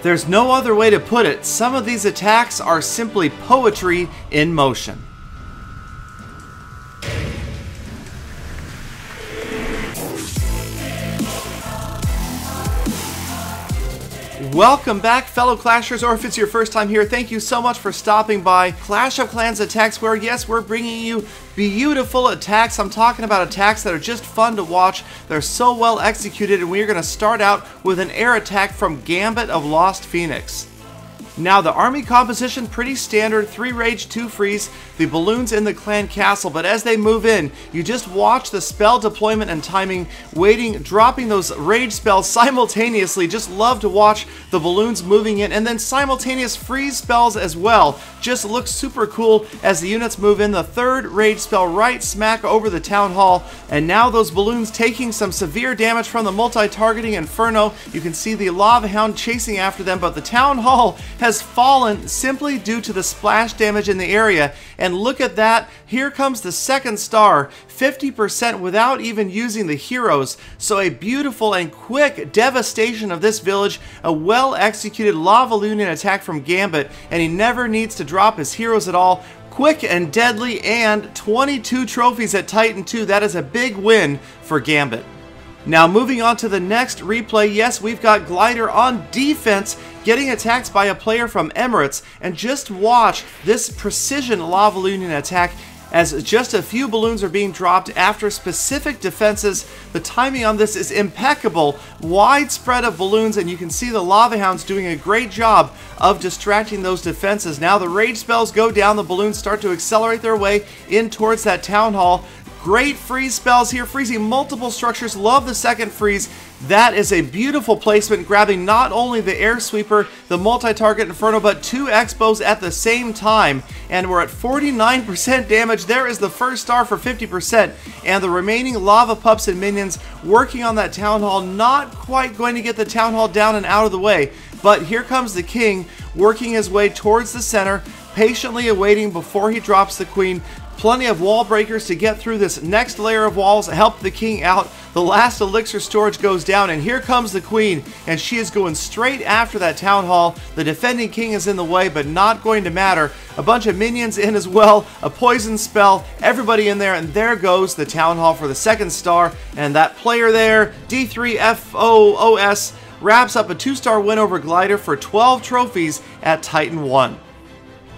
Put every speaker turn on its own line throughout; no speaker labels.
There's no other way to put it. Some of these attacks are simply poetry in motion. Welcome back, fellow Clashers, or if it's your first time here, thank you so much for stopping by. Clash of Clans attacks where, yes, we're bringing you beautiful attacks. I'm talking about attacks that are just fun to watch. They're so well executed, and we're going to start out with an air attack from Gambit of Lost Phoenix. Now, the army composition, pretty standard, 3 rage, 2 freeze, the balloons in the clan castle, but as they move in, you just watch the spell deployment and timing, waiting, dropping those rage spells simultaneously. Just love to watch the balloons moving in, and then simultaneous freeze spells as well. Just looks super cool as the units move in. The 3rd rage spell right smack over the town hall, and now those balloons taking some severe damage from the multi-targeting inferno. You can see the lava hound chasing after them, but the town hall has fallen simply due to the splash damage in the area. And look at that, here comes the 2nd star, 50% without even using the heroes. So a beautiful and quick devastation of this village, a well executed lava Lunian attack from Gambit, and he never needs to drop his heroes at all. Quick and deadly, and 22 trophies at Titan 2, that is a big win for Gambit. Now moving on to the next replay, yes, we've got Glider on defense, getting attacked by a player from Emirates, and just watch this precision lava Lunian attack as just a few balloons are being dropped after specific defenses. The timing on this is impeccable, widespread of balloons, and you can see the lava hounds doing a great job of distracting those defenses. Now the rage spells go down, the balloons start to accelerate their way in towards that town hall. Great freeze spells here, freezing multiple structures. Love the 2nd freeze. That is a beautiful placement, grabbing not only the air sweeper, the multi-target inferno, but 2 expos at the same time. And we're at 49% damage. There is the 1st star for 50%. And the remaining lava pups and minions working on that town hall. Not quite going to get the town hall down and out of the way. But here comes the king, working his way towards the center, patiently awaiting before he drops the queen. Plenty of wall breakers to get through this next layer of walls, help the king out. The last elixir storage goes down, and here comes the queen, and she is going straight after that town hall. The defending king is in the way, but not going to matter. A bunch of minions in as well, a poison spell, everybody in there, and there goes the town hall for the 2nd star. And that player there, D3FOOS, wraps up a 2-star win over Glider for 12 trophies at Titan 1.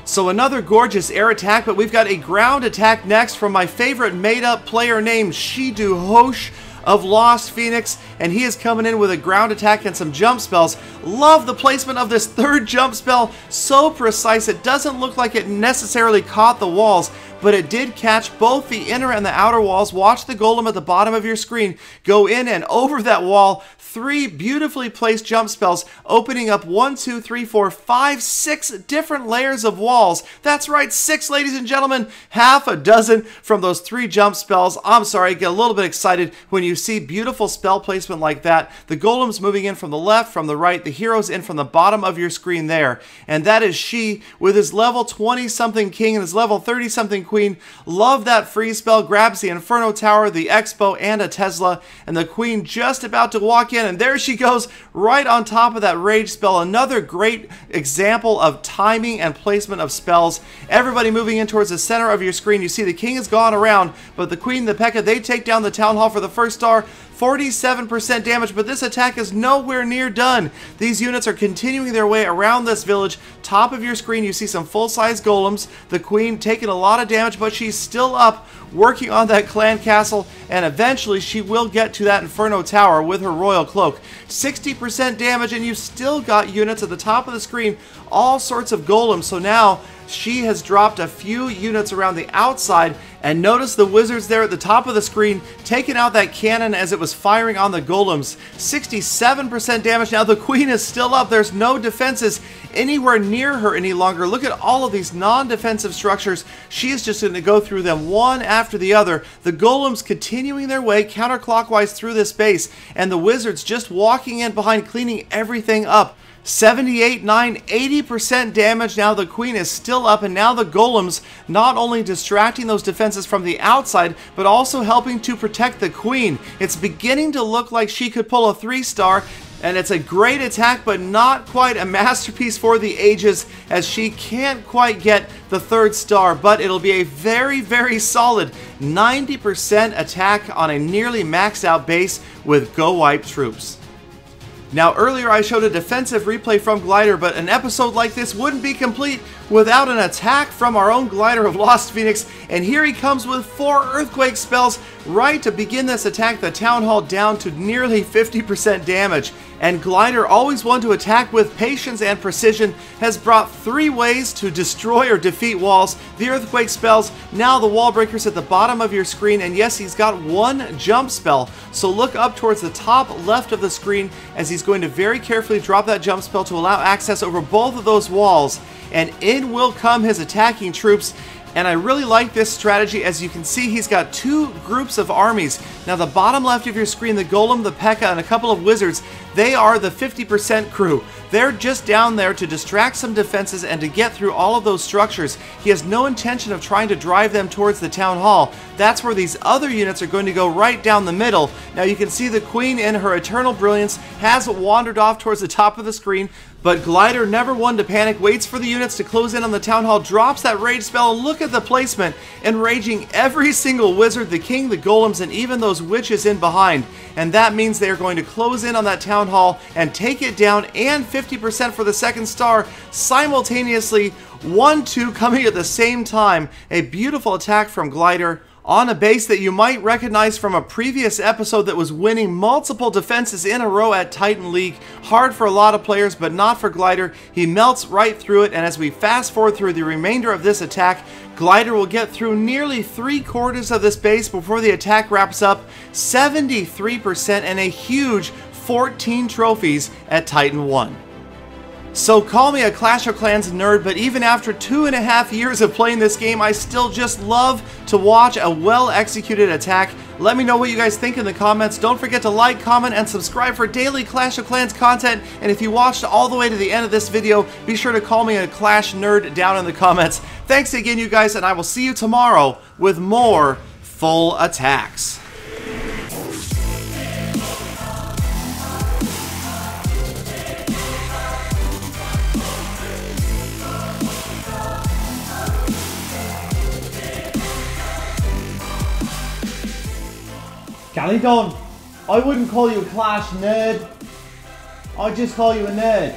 So another gorgeous air attack, but we've got a ground attack next from my favorite made-up player named Shidu Hosh of Lost Phoenix, and he is coming in with a ground attack and some jump spells. Love the placement of this 3rd jump spell, so precise. It doesn't look like it necessarily caught the walls, but it did catch both the inner and the outer walls. Watch the golem at the bottom of your screen go in and over that wall. 3 beautifully placed jump spells, opening up 1, 2, 3, 4, 5, 6 different layers of walls. That's right, 6, ladies and gentlemen, half a dozen from those 3 jump spells. I'm sorry, I get a little bit excited when you see beautiful spell placement like that. The golems moving in from the left, from the right, the heroes in from the bottom of your screen there. And that is Shi with his level 20-something king and his level 30-something queen. Love that freeze spell, grabs the Inferno Tower, the Expo, and a Tesla, and the queen just about to walk in, and there she goes right on top of that rage spell. Another great example of timing and placement of spells. Everybody moving in towards the center of your screen. You see the king has gone around, but the queen and the P.E.K.K.A, they take down the town hall for the 1st star. 47% damage, but this attack is nowhere near done. These units are continuing their way around this village. Top of your screen, you see some full-size golems. The queen taking a lot of damage, but she's still up, working on that clan castle, and eventually she will get to that Inferno Tower with her royal cloak. 60% damage, and you've still got units at the top of the screen, all sorts of golems. So now she has dropped a few units around the outside, and notice the wizards there at the top of the screen taking out that cannon as it was firing on the golems. 67% damage. Now the queen is still up. There's no defenses anywhere near her any longer. Look at all of these non-defensive structures. She is just going to go through them one after the other. The golems continuing their way counterclockwise through this base, and the wizards just walking in behind, cleaning everything up. 78, 9, 80% damage. Now the queen is still up, and now the golems not only distracting those defenses from the outside, but also helping to protect the queen. It's beginning to look like she could pull a 3-star. And it's a great attack, but not quite a masterpiece for the ages, as she can't quite get the 3rd star, but it'll be a very, very solid 90% attack on a nearly maxed out base with Go Wipe troops. Now earlier I showed a defensive replay from Glider, but an episode like this wouldn't be complete without an attack from our own Glider of Lost Phoenix, and here he comes with 4 Earthquake spells right to begin this attack, the Town Hall down to nearly 50% damage. And Glider, always one to attack with patience and precision, has brought 3 ways to destroy or defeat walls. The Earthquake spells, now the wall breakers at the bottom of your screen, and yes, he's got 1 jump spell. So look up towards the top left of the screen as he's going to very carefully drop that jump spell to allow access over both of those walls. And in will come his attacking troops. And I really like this strategy. As you can see, he's got 2 groups of armies. Now the bottom left of your screen, the Golem, the P.E.K.K.A, and a couple of wizards, they are the 50% crew. They're just down there to distract some defenses and to get through all of those structures. He has no intention of trying to drive them towards the Town Hall. That's where these other units are going to go, right down the middle. Now you can see the Queen in her eternal brilliance has wandered off towards the top of the screen, but Glider, never one to panic, waits for the units to close in on the Town Hall, drops that rage spell, and look at the placement, enraging every single wizard, the king, the golems, and even those witches in behind. And that means they are going to close in on that Town Hall and take it down, and 50% for the 2nd star, simultaneously 1-2 coming at the same time. A beautiful attack from Glider on a base that you might recognize from a previous episode that was winning multiple defenses in a row at Titan League. Hard for a lot of players, but not for Glider. He melts right through it, and as we fast forward through the remainder of this attack, Glider will get through nearly 3/4 of this base before the attack wraps up. 73% and a huge 14 trophies at Titan 1. So call me a Clash of Clans nerd, but even after 2.5 years of playing this game, I still just love to watch a well-executed attack. Let me know what you guys think in the comments. Don't forget to like, comment, and subscribe for daily Clash of Clans content. And if you watched all the way to the end of this video, be sure to call me a Clash nerd down in the comments. Thanks again, you guys, and I will see you tomorrow with more full attacks. Galadon, I wouldn't call you a Clash nerd. I'd just call you a nerd.